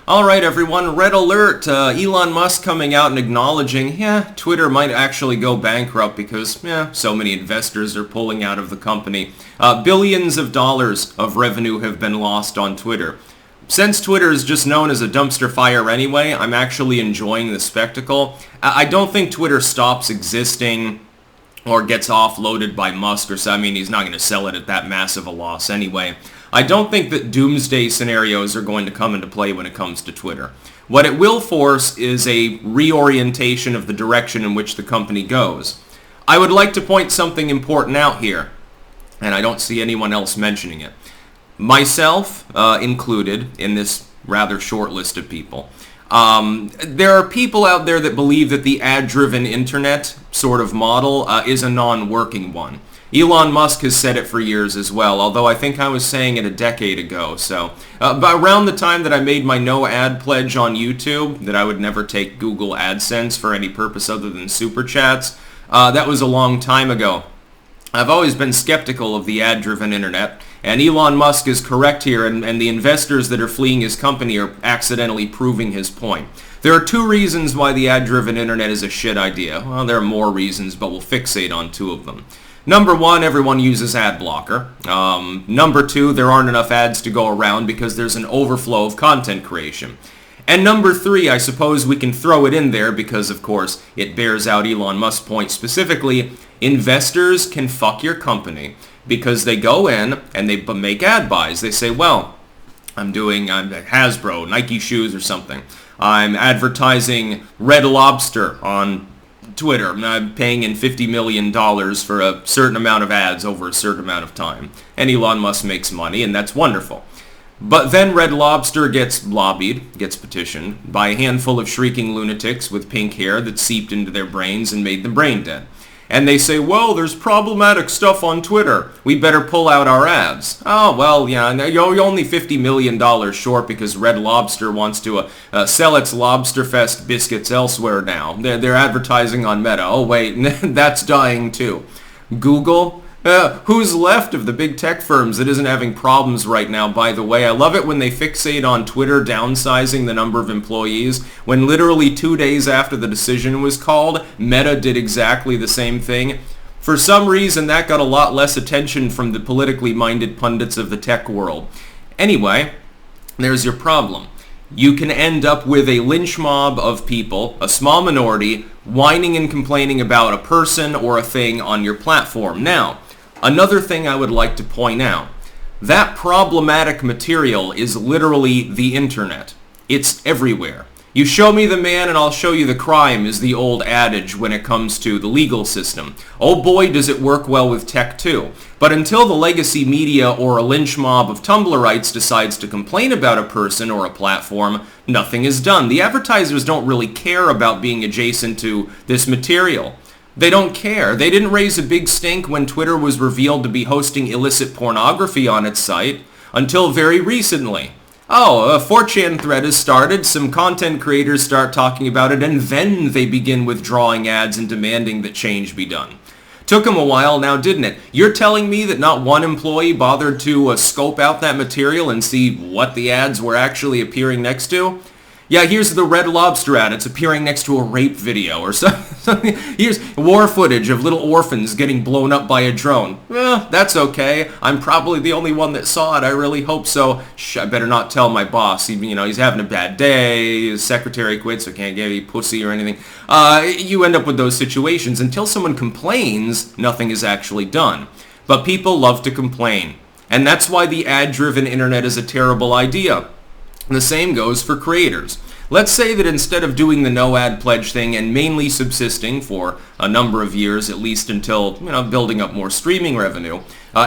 Alright everyone, red alert, Elon Musk coming out and acknowledging, Twitter might actually go bankrupt because, so many investors are pulling out of the company. Billions of dollars of revenue have been lost on Twitter. Since Twitter is just known as a dumpster fire anyway, I'm actually enjoying the spectacle. I don't think Twitter stops existing or gets offloaded by Musk or so. I mean, he's not going to sell it at that massive a loss anyway. I don't think that doomsday scenarios are going to come into play when it comes to Twitter. What it will force is a reorientation of the direction in which the company goes. I would like to point something important out here, and I don't see anyone else mentioning it. Myself included in this rather short list of people. There are people out there that believe that the ad-driven internet sort of model is a non-working one. Elon Musk has said it for years as well, although I think I was saying it a decade ago. So, by around the time that I made my no ad pledge on YouTube, that I would never take Google AdSense for any purpose other than super chats, that was a long time ago. I've always been skeptical of the ad-driven internet, and Elon Musk is correct here, and the investors that are fleeing his company are accidentally proving his point. There are two reasons why the ad-driven internet is a shit idea. Well, there are more reasons, but we'll fixate on two of them. Number one, everyone uses ad blocker. Number two, there aren't enough ads to go around because there's an overflow of content creation. And number three, I suppose we can throw it in there because, of course, it bears out Elon Musk's point specifically. Investors can fuck your company because they go in and they make ad buys. They say, well, I'm Hasbro, Nike shoes or something. I'm advertising Red Lobster on Twitter. I'm paying in $50 million for a certain amount of ads over a certain amount of time. And Elon Musk makes money, and that's wonderful. But then Red Lobster gets petitioned, by a handful of shrieking lunatics with pink hair that seeped into their brains and made them brain dead. And they say, well, there's problematic stuff on Twitter. We better pull out our ads. Oh, well, yeah, you're only $50 million short because Red Lobster wants to sell its Lobsterfest biscuits elsewhere now. They're advertising on Meta. Oh, wait, that's dying too. Google? Who's left of the big tech firms that isn't having problems right now, by the way? I love it when they fixate on Twitter downsizing the number of employees, when literally 2 days after the decision was called, Meta did exactly the same thing. For some reason, that got a lot less attention from the politically minded pundits of the tech world. Anyway, there's your problem. You can end up with a lynch mob of people, a small minority, whining and complaining about a person or a thing on your platform. Now, another thing I would like to point out, that problematic material is literally the internet. It's everywhere. You show me the man and I'll show you the crime is the old adage when it comes to the legal system. Oh boy, does it work well with tech too. But until the legacy media or a lynch mob of Tumblrites decides to complain about a person or a platform, nothing is done. The advertisers don't really care about being adjacent to this material. They don't care. They didn't raise a big stink when Twitter was revealed to be hosting illicit pornography on its site until very recently. Oh, a 4chan thread has started, some content creators start talking about it, and then they begin withdrawing ads and demanding that change be done. Took them a while now, didn't it? You're telling me that not one employee bothered to scope out that material and see what the ads were actually appearing next to? Yeah, here's the Red Lobster ad. It's appearing next to a rape video or something. Here's war footage of little orphans getting blown up by a drone. Well, that's okay. I'm probably the only one that saw it. I really hope so. Shh, I better not tell my boss. He's having a bad day. His secretary quit, so can't get any pussy or anything. You end up with those situations. Until someone complains, nothing is actually done. But people love to complain. And that's why the ad-driven internet is a terrible idea. The same goes for creators. Let's say that instead of doing the no ad pledge thing and mainly subsisting for a number of years, at least until, building up more streaming revenue,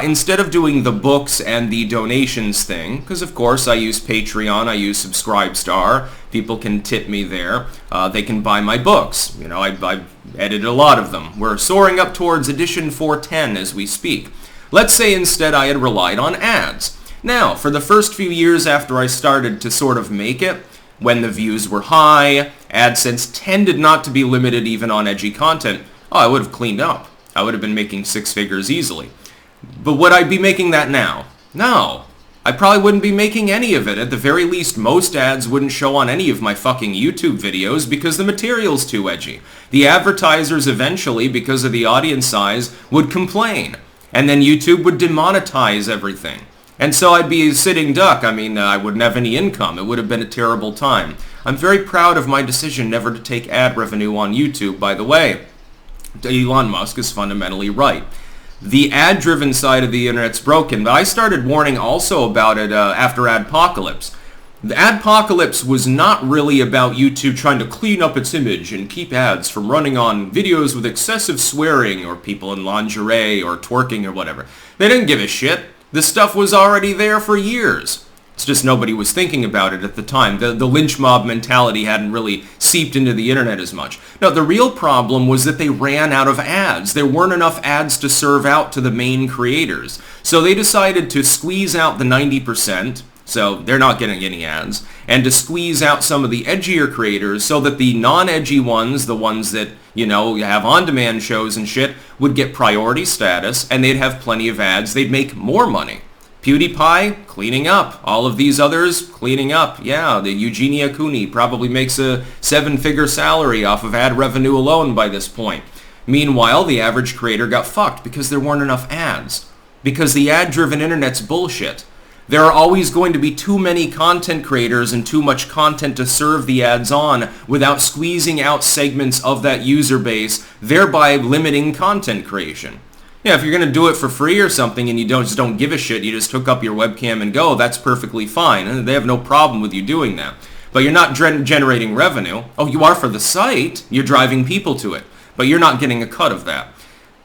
instead of doing the books and the donations thing, because of course I use Patreon, I use Subscribestar, people can tip me there, they can buy my books. I've edited a lot of them. We're soaring up towards edition 410 as we speak. Let's say instead I had relied on ads. Now, for the first few years after I started to sort of make it, when the views were high, AdSense tended not to be limited even on edgy content. Oh, I would have cleaned up. I would have been making six figures easily. But would I be making that now? No. I probably wouldn't be making any of it. At the very least, most ads wouldn't show on any of my fucking YouTube videos because the material's too edgy. The advertisers eventually, because of the audience size, would complain. And then YouTube would demonetize everything. And so I'd be a sitting duck. I mean, I wouldn't have any income. It would have been a terrible time. I'm very proud of my decision never to take ad revenue on YouTube, by the way. Elon Musk is fundamentally right. The ad-driven side of the internet's broken, but I started warning also about it after Adpocalypse. The Adpocalypse was not really about YouTube trying to clean up its image and keep ads from running on videos with excessive swearing or people in lingerie or twerking or whatever. They didn't give a shit. The stuff was already there for years. It's just nobody was thinking about it at the time. The Lynch mob mentality hadn't really seeped into the internet as much. No, the real problem was that they ran out of ads. There weren't enough ads to serve out to the main creators. So they decided to squeeze out the 90%, so they're not getting any ads, and to squeeze out some of the edgier creators so that the non-edgy ones, the ones that, you know, have on-demand shows and shit, would get priority status, and they'd have plenty of ads. They'd make more money. PewDiePie, cleaning up. All of these others, cleaning up. Yeah, the Eugenia Cooney probably makes a 7-figure salary off of ad revenue alone by this point. Meanwhile, the average creator got fucked because there weren't enough ads. Because the ad-driven internet's bullshit. There are always going to be too many content creators and too much content to serve the ads on without squeezing out segments of that user base, thereby limiting content creation. Yeah, if you're going to do it for free or something and you just don't give a shit, you just hook up your webcam and go, that's perfectly fine. And they have no problem with you doing that. But you're not generating revenue. Oh, you are for the site. You're driving people to it. But you're not getting a cut of that.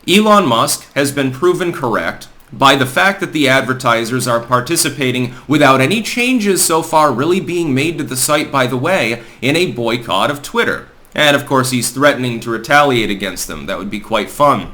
Elon Musk has been proven correct by the fact that the advertisers are participating without any changes so far really being made to the site, by the way, in a boycott of Twitter. And of course he's threatening to retaliate against them. That would be quite fun.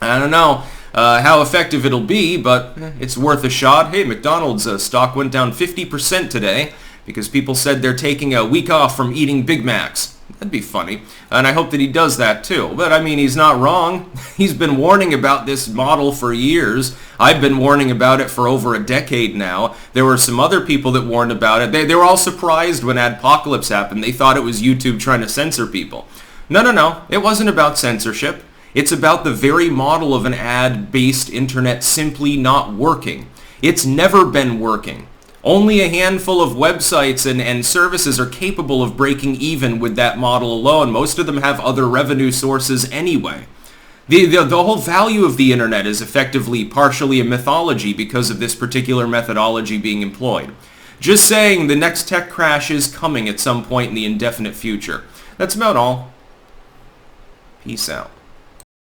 I don't know how effective it'll be, but it's worth a shot. Hey, McDonald's stock went down 50% today because people said they're taking a week off from eating Big Macs. That'd be funny. And I hope that he does that too. But I mean, he's not wrong. He's been warning about this model for years. I've been warning about it for over a decade now. There were some other people that warned about it. They were all surprised when Adpocalypse happened. They thought it was YouTube trying to censor people. No. It wasn't about censorship. It's about the very model of an ad-based internet simply not working. It's never been working. Only a handful of websites and services are capable of breaking even with that model alone. Most of them have other revenue sources anyway. The whole value of the internet is effectively partially a mythology because of this particular methodology being employed. Just saying the next tech crash is coming at some point in the indefinite future. That's about all. Peace out.